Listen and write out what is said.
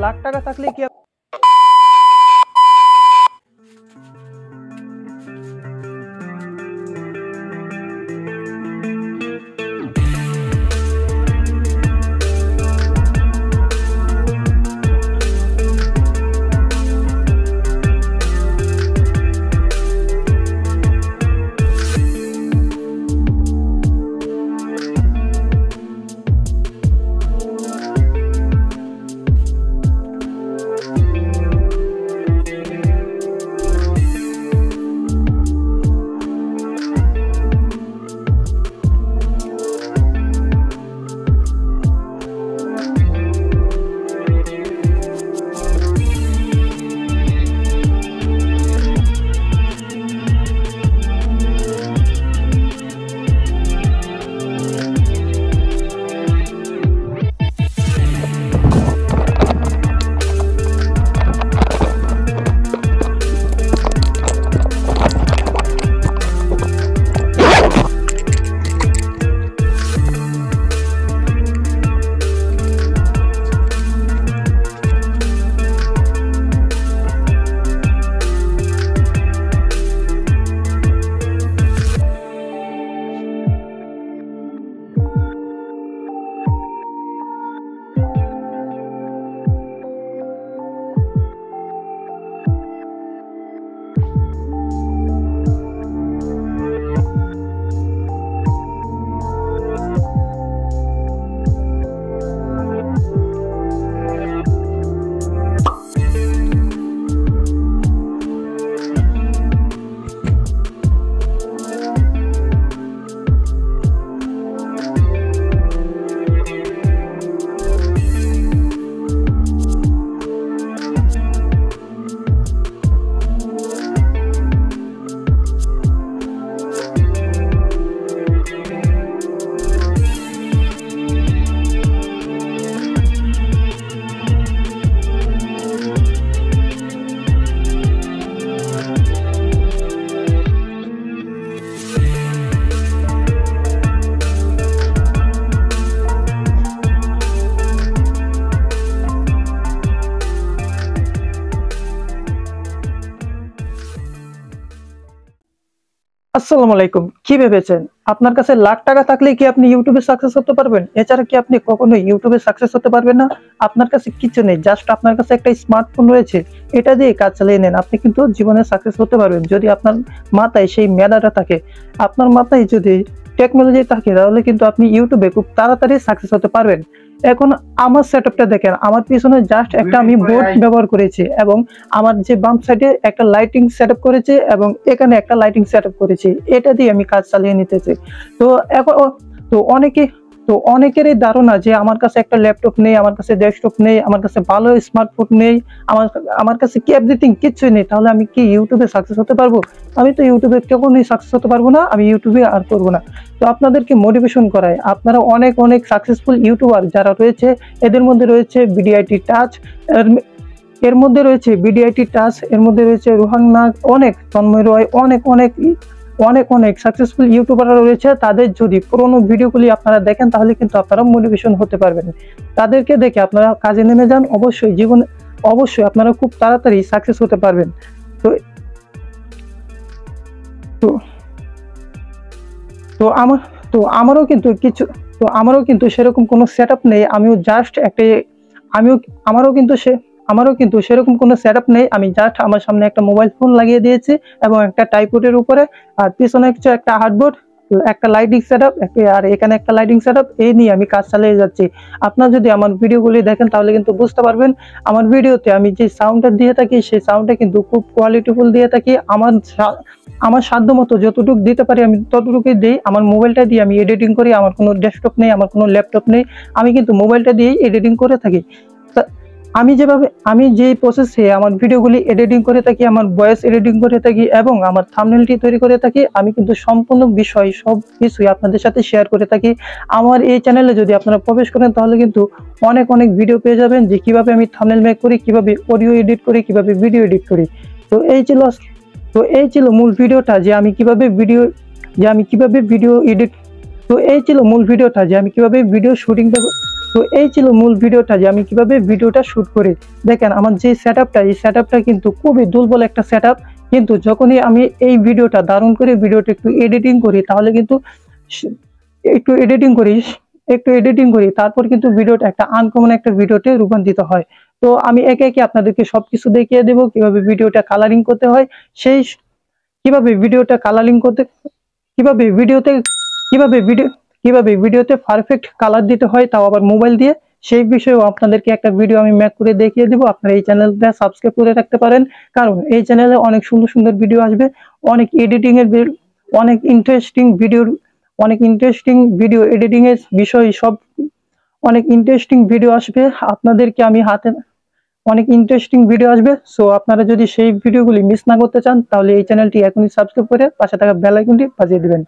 লাখ টাকা থাকলে কি আসসালামু আলাইকুম। কি ভেবেছেন আপনার কাছে লাখ টাকা থাকলে কি আপনি ইউটিউবে সাকসেস হতে পারবেন? এছাড়া কি আপনি কখনোই ইউটিউবে সাকসেস হতে পারবেন না? আপনার কাছে কিছু নেই, জাস্ট আপনার কাছে একটা স্মার্টফোন রয়েছে, এটা দিয়ে কাজ চালিয়ে নেন, আপনি কিন্তু জীবনে সাকসেস হতে পারবেন। যদি আপনার মাথায় সেই মেধাটা থাকে, আপনার মাথায় যদি টেকনোলজি থাকে, তাহলে কিন্তু আপনি ইউটিউবে খুব তাড়াতাড়ি সাকসেস হতে পারবেন। এখন আমার সেটআপটা দেখেন, আমার পিছনে জাস্ট একটা আমি বোর্ড ব্যবহার করেছি এবং আমার যে বাম সাইডে একটা লাইটিং সেটআপ করেছি এবং এখানে একটা লাইটিং সেটআপ করেছি, এটা দিয়ে আমি কাজ চালিয়ে নিতেছি। তো এখন অনেকেরই ধারণা যে আমার কাছে একটা ল্যাপটপ নেই, আমার কাছে ডেস্কটপ নেই, আমার কাছে ভালো স্মার্টফোন নেই, আমার কাছে কি এভরিথিং কিছুই নেই, তাহলে আমি কি ইউটিউবে সাকসেস হতে পারবো? আমি তো ইউটিউবে কখনোই সাকসেস হতে পারবো না, আমি ইউটিউবে আর করবো না। তো আপনাদেরকে মোটিভেশন করায়, আপনারা অনেক সাকসেসফুল ইউটিউবার যারা রয়েছে, এদের মধ্যে রয়েছে বিডিআইটি টাচ, এর মধ্যে রয়েছে বিডিআইটি টাচ, এর মধ্যে রয়েছে রোহান নাগ, অনেক তন্ময় রয়, অনেক সাকসেসফুল ইউটিউবাররা রয়েছে। তাদের যদি পুরোনো ভিডিওগুলি আপনারা দেখেন, তাহলে কিন্তু আপনারা মোটিভেশন হতে পারবেন। তাদেরকে দেখে আপনারা কাজে নেমে যান, অবশ্যই আপনারা খুব তাড়াতাড়ি সাকসেস হতে পারবেন। তো আমারও কিন্তু সেরকম কোনো সেটআপ নেই। আমারও কিন্তু সেরকম কোনো সেটআপ নেই। আমি জাস্ট আমার সামনে একটা মোবাইল ফোন লাগিয়ে দিয়েছি এবং একটা ট্রাইপডের উপরে, আর পিছনে হচ্ছে একটা হার্ডবোর্ড, একটা লাইটিং সেটআপ, আর এখানে একটা লাইটিং সেটআপ, এই নিয়ে আমি কাজ চালিয়ে যাচ্ছি। আপনারা যদি আমার ভিডিওগুলি দেখেন, তাহলে কিন্তু বুঝতে পারবেন আমার ভিডিওতে আমি যে সাউন্ডটা দিয়ে থাকি, সেই সাউন্ডটা কিন্তু খুব কোয়ালিটিফুল দিয়ে থাকি। আমার সাধ্য মতো যতটুকু দিতে পারি আমি ততটুকুই দিই। আমার মোবাইলটা দিয়ে আমি এডিটিং করি, আমার কোনো ডেস্কটপ নেই, আমার কোনো ল্যাপটপ নেই, আমি কিন্তু মোবাইলটা দিয়েই এডিটিং করে থাকি। আমি যে প্রসেসে আমার ভিডিওগুলি এডিটিং করে থাকি, আমার ভয়েস এডিটিং করে থাকি এবং আমার থাম্বনেলটি তৈরি করে থাকি, আমি কিন্তু সম্পূর্ণ বিষয় সব কিছুই আপনাদের সাথে শেয়ার করে থাকি। আমার এই চ্যানেলে যদি আপনারা প্রবেশ করেন, তাহলে কিন্তু অনেক ভিডিও পেয়ে যাবেন, যে কিভাবে আমি থাম্বনেল মেক করি, কিভাবে অডিও এডিট করি, কিভাবে ভিডিও এডিট করি। তো এই ছিল মূল ভিডিওটা, যে আমি কিভাবে ভিডিও শুটিং তো এই ছিল মূল ভিডিওটা, যে আমি কিভাবে ভিডিওটা শুট করি। দেখেন আমার যে সেটআপটা, এই সেটআপটা কিন্তু খুবই দুর্বল একটা সেটআপ, কিন্তু যখনই আমি এই ভিডিওটা দারুণ করে ভিডিওটা একটু এডিটিং করি, তাহলে কিন্তু একটু এডিটিং করি একটু এডিটিং করি তারপর কিন্তু ভিডিওটা একটা আনকমন একটা ভিডিওতে রূপান্তরিত হয়। তো আমি একে একে আপনাদেরকে সবকিছু দেখিয়ে দেবো কিভাবে ভিডিওটা কালারিং করতে হয়, সেই কিভাবে ভিডিওটা কালারিং করতে কিভাবে ভিডিওতে কিভাবে ভিডিও কিভাবে ভিডিওতে পারফেক্ট কালার দিতে হয়, তাও আবার মোবাইল দিয়ে। সেই বিষয়েও আপনাদেরকে একটা ভিডিও আমি মেক করে দেখিয়ে দিব। আপনারা এই চ্যানেলটা সাবস্ক্রাইব করে রাখতে পারেন, কারণ এই চ্যানেলে অনেক সুন্দর সুন্দর ভিডিও আসবে, অনেক এডিটিং এর অনেক ইন্টারেস্টিং ভিডিও এডিটিং এর বিষয় সব অনেক ইন্টারেস্টিং ভিডিও আসবে আপনাদেরকে আমি হাতে অনেক ইন্টারেস্টিং ভিডিও আসবে। সো আপনারা যদি সেই ভিডিওগুলি মিস না করতে চান, তাহলে এই চ্যানেলটি এখনই সাবস্ক্রাইব করে পাশে থাকা বেল আইকনটি বাজিয়ে দিবেন।